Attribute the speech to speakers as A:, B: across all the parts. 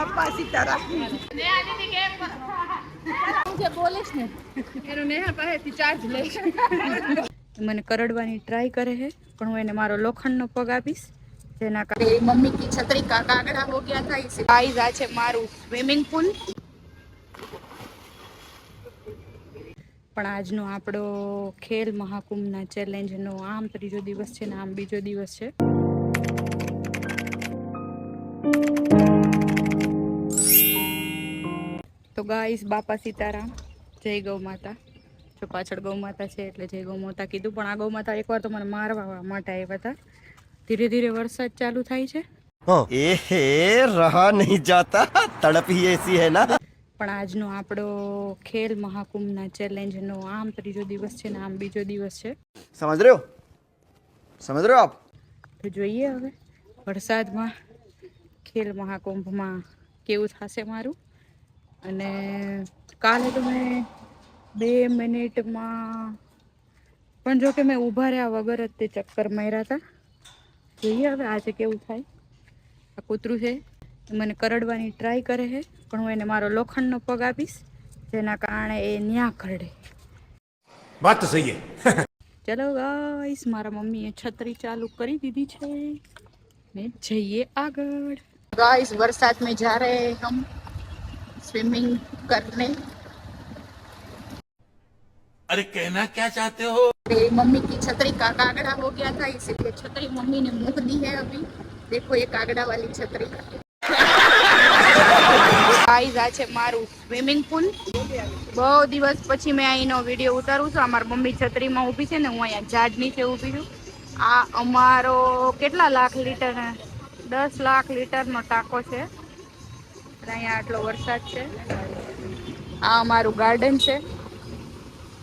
A: બાપા સીતારામ મને કરડવાની ટ્રાય કરે છે પણ હું એને મારો લોખંડનો પગ આપીશ જેના કારણે મમ્મી કી છત્રી કા કાગડા હો ગયા था इसे गाइस આ છે મારું સ્વિમિંગ પૂલ પણ આજનો આપણો ખેલ મહાકુંભના ચેલેન્જનો આમ ત્રીજો દિવસ છે ને આમ બીજો દિવસ છે તો ગાઈસ બાપા સીતારામ જય ગૌ માતા જો પાછળ ગૌ માતા છે એટલે જય ગૌ માતા કીધું પણ આ ગૌ માતા એકવાર તો મને મારવા માટે આવ્યા હતા ધીરે ધીરે વરસાદ ચાલુ થાય છે
B: એહે રહા નહીં જાતા તડપ ही ऐसी है ना
A: પણ આજનો આપણો ખેલ મહાકુંભના ચેલેન્જનો આમ ત્રીજો દિવસ છે ને આમ બીજો દિવસ છે
B: समझ रहे हो आप
A: તો જોઈએ હવે વરસાદમાં ખેલ મહાકુંભમાં કેવું થશે મારું અને કાલે તો મેં 2 મિનિટમાં પણ જો કે મેં ઊભા રહ્યા વગર જ તે ચક્કર માર્યા હતા જોઈએ હવે આજે કેવું થાય આ કૂતરું છે મને કરડવાની ટ્રાય કરે છે પણ હું એને મારો લોખંડનો પગ આપીશ જેના કારણે એ ન્યા કરડે
C: વાત તો સહી હે
A: ચલો ગાઈસ મારા મમ્મીએ છત્રી ચાલુ કરી દીધી છે ને જઈએ આગળ गाइस बरसात में जा रहे हैं हम स्विमिंग करने
C: अरे कहना क्या चाहते हो
A: मम्मी की छतरी का कागड़ा हो गया था इसीलिए छतरी मम्मी ने मुँह दी है अभी देखो ये कागड़ा वाली छतरी गाइस आ છે મારું સ્વિમિંગ પૂલ બહુ દિવસ પછી મેં અહીંનો વિડીયો ઉતારું છું અમાર મમ્મી છતરીમાં ઊભી છે ને હું અહીંયા ઝાડ નીચે ઊભી છું આ અમારો કેટલા લાખ લીટર 10 લાખ લીટરનો ટાંકો છે અહીંયા આટલો વરસાદ છે આ અમારું ગાર્ડન છે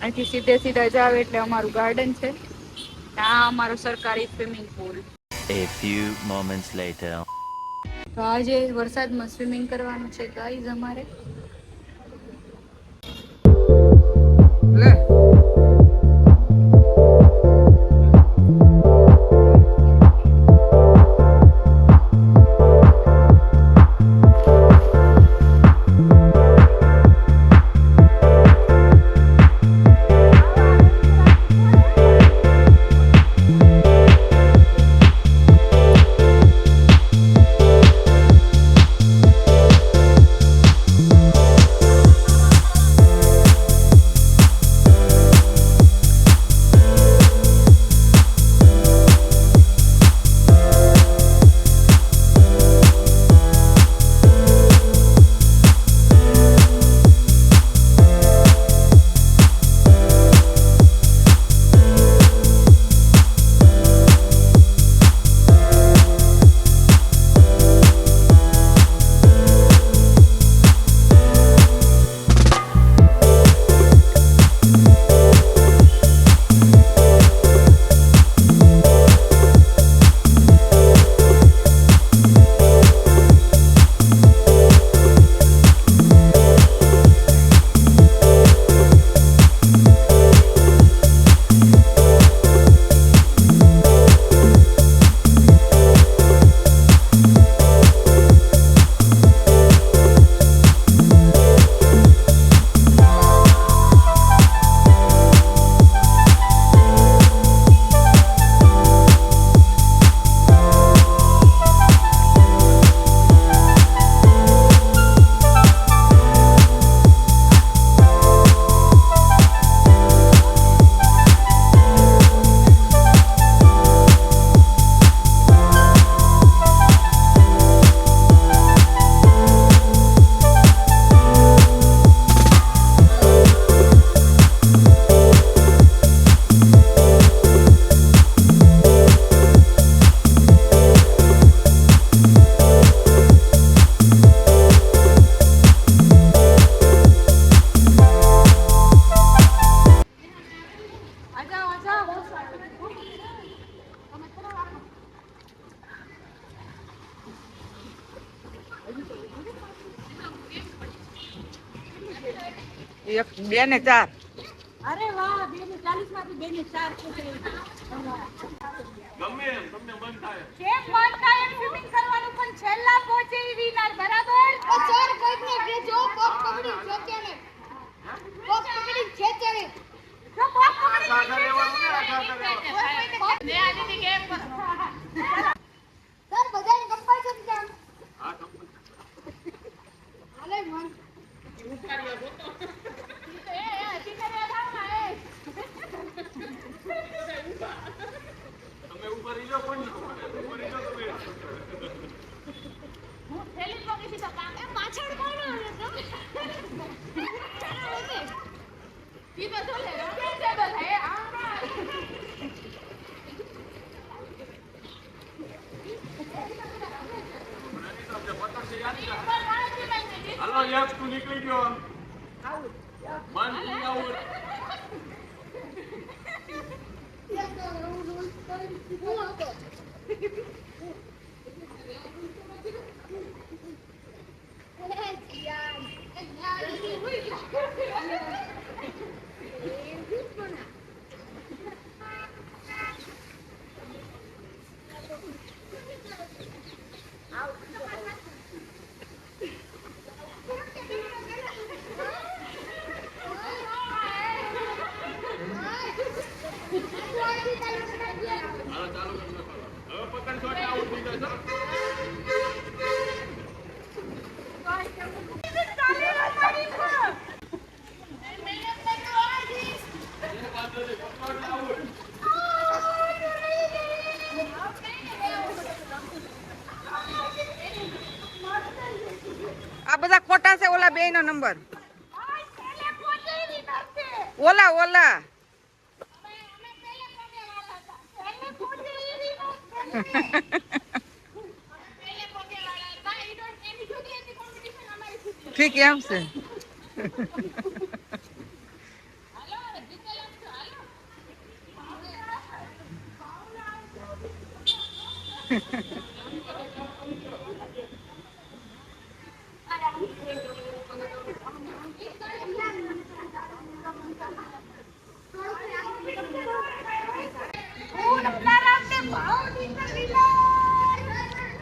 A: અહીંથી સીધે સીધા જાવ એટલે અમારું ગાર્ડન છે આ અમારો સરકારી swimming pool
B: A few moments later
A: તો આજે વરસાદમાં સ્વિમિંગ કરવાનું છે ગાઈઝ અમારે એક 2 ને 4 અરે વાહ 2 ને 40 માંથી 2 ને 4 ગમે એમ તમને મન થાય કેમ મન થાય એમ સ્વિમિંગ કરવાનું પણ છેલ્લા પહોંચે ઈ વિનર બરાબર
D: હાલો યસ તું નીકળી ગયો મન આવું
E: આ બધા ખોટા છે. ઓલા બે નો નંબર ઓલા ઓલા ઠીક એમ છે.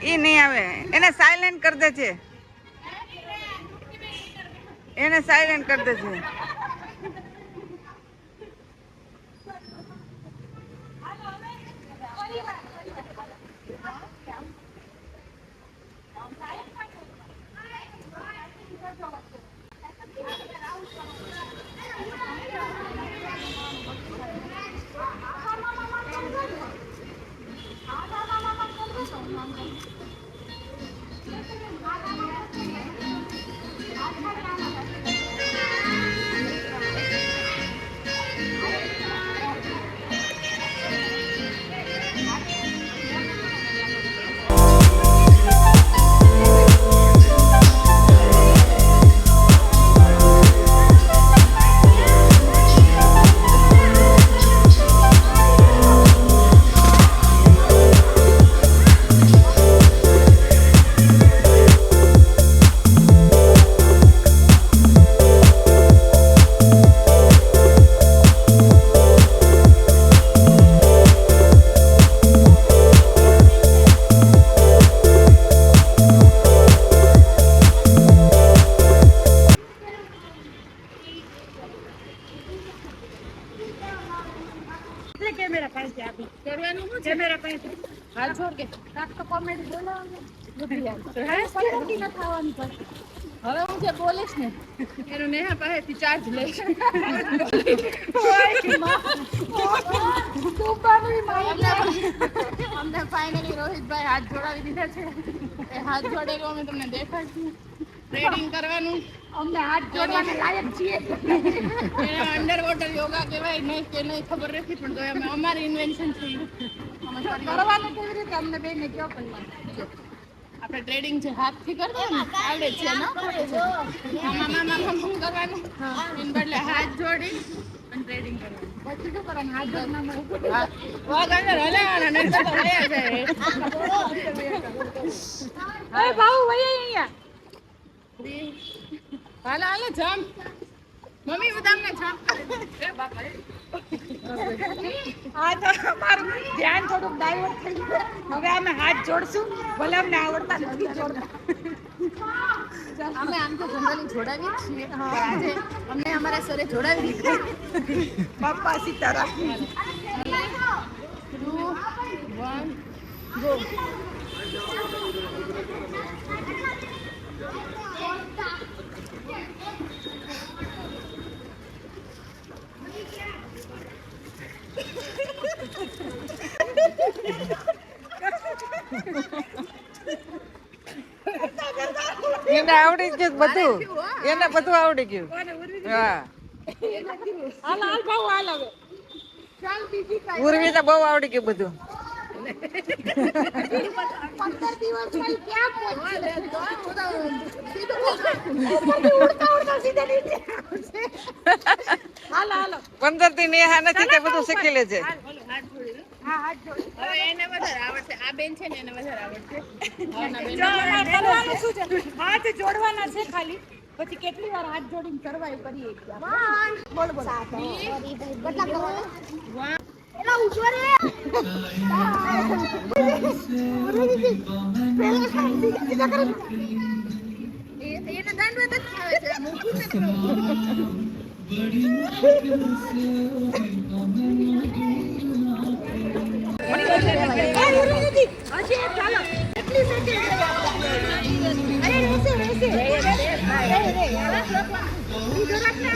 E: ઈ નહીં આવે, એને સાયલેન્ટ કરી દે છે, એને સાયલેન્ટ કરી દે છે.
A: હાથ છોડ કે તો કોમેડી બોલાવવાનું હવે હું જે બોલીશ ને એનું નેહા પાસેથી ચાર્જ લઈશ. અમને ફાઇનલી રોહિતભાઈ હાથ જોડાવી દીધા છે. એ હાથ જોડેલું અમે તમને દેખાડશું. ટ્રેડિંગ કરવાનું અમને હાથ જોડવાના લાયક છીએ. એને અંડર વોટર યોગા કહેવાય નહીં કે નહીં ખબર નથી, પણ તો અમે અમારી ઇન્વેન્શન છે. કરવાનું કેવી રીતે અમને બેને કયો કરવાનું. આપણે ટ્રેડિંગ છે હાથથી કરવાનું આવડે છે ને આમાં કરવાનું એના બદલે હાથ જોડી અને ટ્રેડિંગ કરવાનું. પછી શું કરવાનું? હાથ જોડવામાં ભાવ વહી અહીંયા હાલો હાલો જામ મમ્મી હું તમને જામ.
E: આ તો અમારું ધ્યાન થોડુંક ડાયવર્ટ થઈ ગયું. હવે અમે હાથ જોડશું, ભલે અમને આવડતા નથી જોડતા.
A: અમે આમ તો જનરલી જોડાવીએ જ છીએ. આજે અમને અમારા સરે જોડાવી દીધું.
E: પપ્પા સીતારામ.
A: 2 1 ગો.
F: એને આવડી ગયું બધું, એને બધું આવડી ગયું. હા,
E: હાલ હાલ ભાવ હાલ હવે ચાલ બીજી કાંઈ.
F: ઉર્વીને બહુ આવડી ગયું બધું.
E: 15 દિવસમાં ક્યાં પહોંચી ઉડતા ઉડતા સીધા નીચે આવશે. હાલો હાલો
F: 15 થી નેહા નથી તે બધું શીખી લેજે.
E: હા હાથ જોડી.
A: હવે એને વધારે આવડશે. આ બેન છે ને એને વધારે આવડશે.
E: જો અમારે કરવાનું શું છે? હાથ જોડવાના છે ખાલી. પછી કેટલી વાર હાથ જોડીને સર્વાઈવ કરીએ છીએ આપણે. બોલ બોલ. એલા ઉછવા રે. પેલા સીધા કરે.
A: એને દાંડવત જ આવે છે. મૂકું છે ને.
E: હજી એક ચાલો. એટલી સેકન્ડ અરે રહેશે રહેશે. બીજો રાખ ને.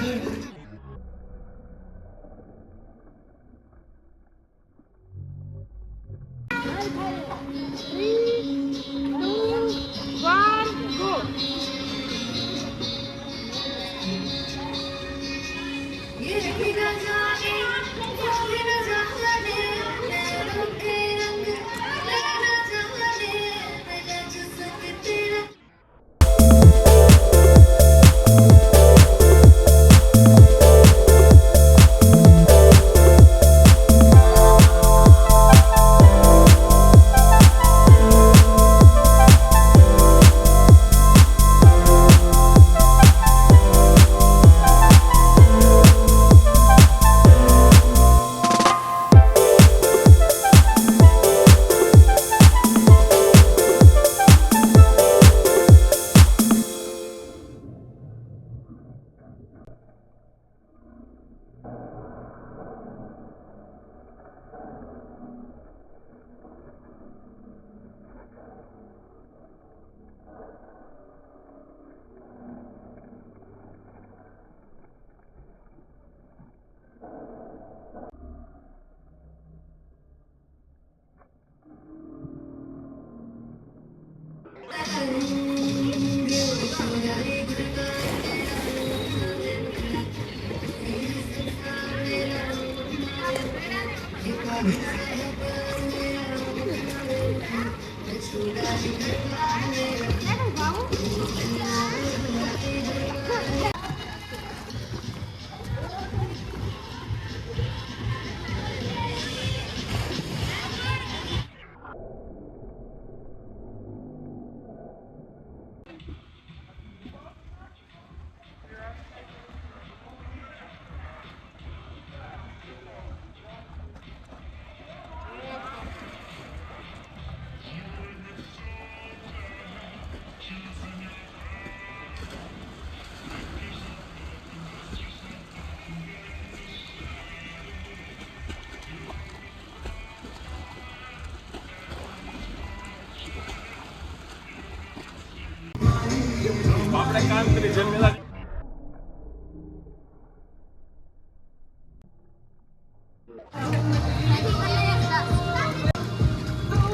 D: આપણે કામ કરી જેમ પેલા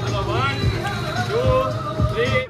D: Hello, 1, 2, 3.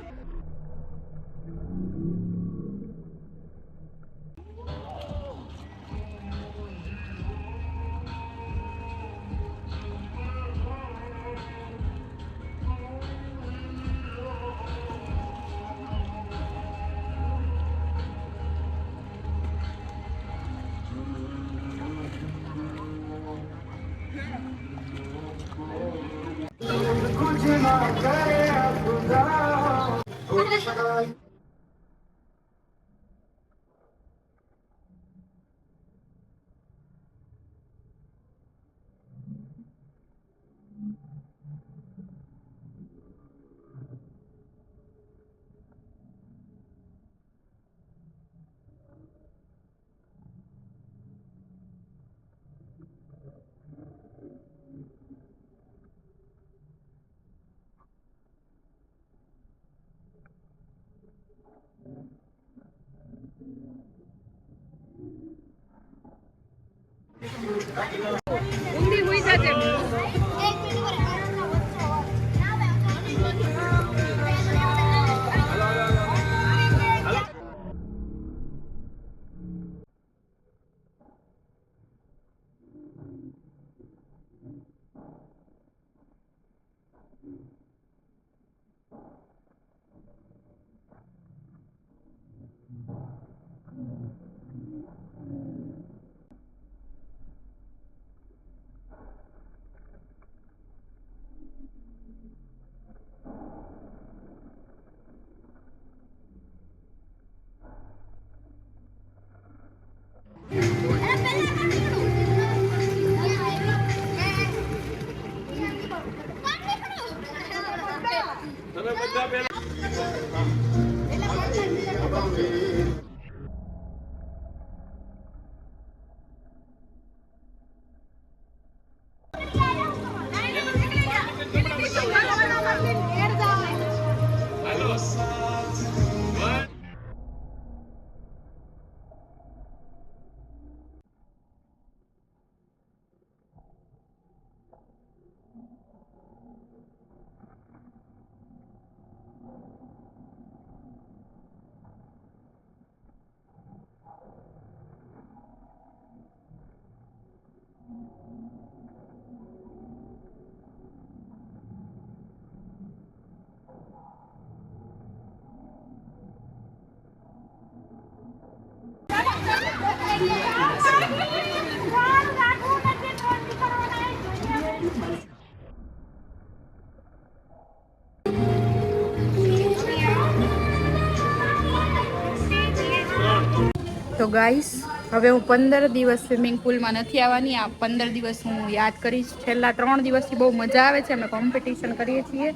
A: તો ગાઈસ હવે હું 15 દિવસ સ્વિમિંગ પુલમાં નથી આવવાની. આ 15 દિવસ હું યાદ કરીશ. છેલ્લા 3 દિવસથી બહુ મજા આવે છે. અમે કોમ્પિટિશન કરીએ છીએ.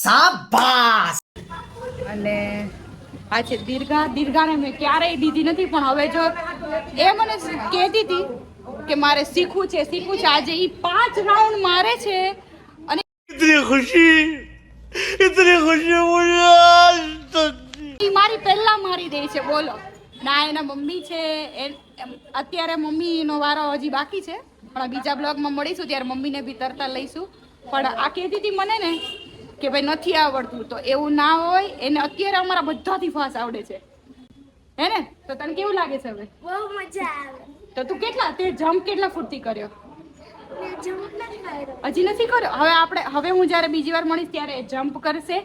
A: શાબાશ. અને આ છે દીર્ઘાને મેં ક્યારેય દીધી નથી, પણ હવે જો એ મને કહેતી હતી કે મારે શીખવું છે. આજે એ 5 રાઉન્ડ મારે છે અને ઇતની ખુશી મુझे મારી પહેલા મારી દે છે. બોલો ના, એના મમ્મી છે. અત્યારે મમ્મીનો વારો હજી બાકી છે, પણ બીજા બ્લોગમાં મળીશું ત્યારે મમ્મીને બી તરતા લઈશું. પણ આ કહેતી હતી મને ને કે ભાઈ નથી આવડતું, તો એવું ના હોય. એને અત્યારે અમારા બધાથી ફાસ્ટ આવડે છે, હે ને? તો તને કેવું લાગે છે હવે?
G: બહુ મજા આવે.
A: તો તું તે જમ્પ કેટલા ફૂટથી કર્યો?
G: મેં જમ્પ નથી કર્યો.
A: હજી નથી કર્યો. હવે હું જ્યારે બીજી વાર મળીશ ત્યારે જમ્પ કરશે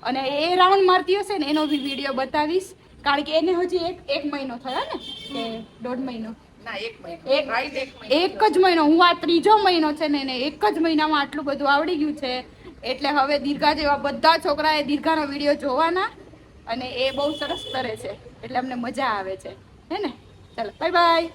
A: અને એ રાઉન્ડ મારતી હશે ને એનો બી વિડીયો બતાવીશ. કારણ કે એને હજી એક મહિનો થયો ને, કે 1.5 મહિનો? એક જ મહિનો. હું આ 3જો મહિનો છે ને, એને એક જ મહિનામાં આટલું બધું આવડી ગયું છે. એટલે હવે દીર્ઘા જેવા બધા છોકરાએ દીર્ઘાનો વિડીયો જોવાના, અને એ બહુ સરસ કરે છે એટલે અમને મજા આવે છે, હે ને? ચાલો બાય બાય.